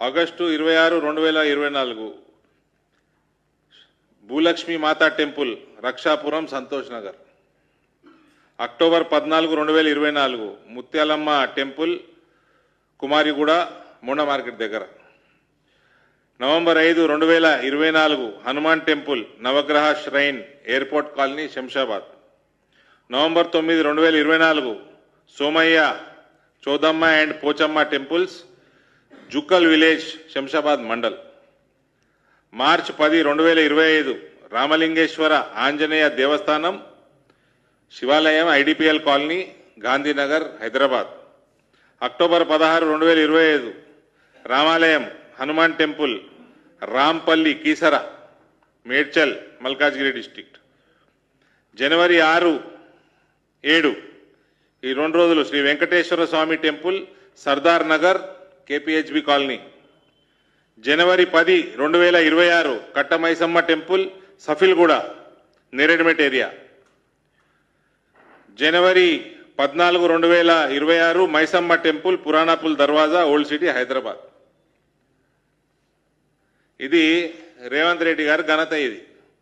August 26, 2024 Bhulakshmi Mata temple Rakshapuram Santosh Nagar. October 14, 2024 Mutyalamma temple Kumariguda Monda market దగ్గర. November 5, 2024 Hanuman temple Navagraha shrine airport colony Shamshabad. November 9, 2024 Somaiah Chowdamma and Pochamma temples Jukkal village Shamshabad mandal. March 10, 2025 Ramalingeswara Anjaneya Devasthanam Shivalayam IDPL colony Gandhinagar Hyderabad. October 16, 2025 Ramalayam Hanuman temple Rampally Keesara Medchal Malkajgiri district. జనవరి 6, 7 ఈ 2 రోజులు శ్రీ వెంకటేశ్వర స్వామి temple Sardar Nagar KPHB colony. జనవరి 10, 2026 Kattamaisamma temple Safilguda Neredmet area. జనవరి 14, 2026 Maisamma temple Puranapul Darwaza old city Hyderabad. ఇది రేవంత్ రెడ్డి గారి ఘనత. ఇది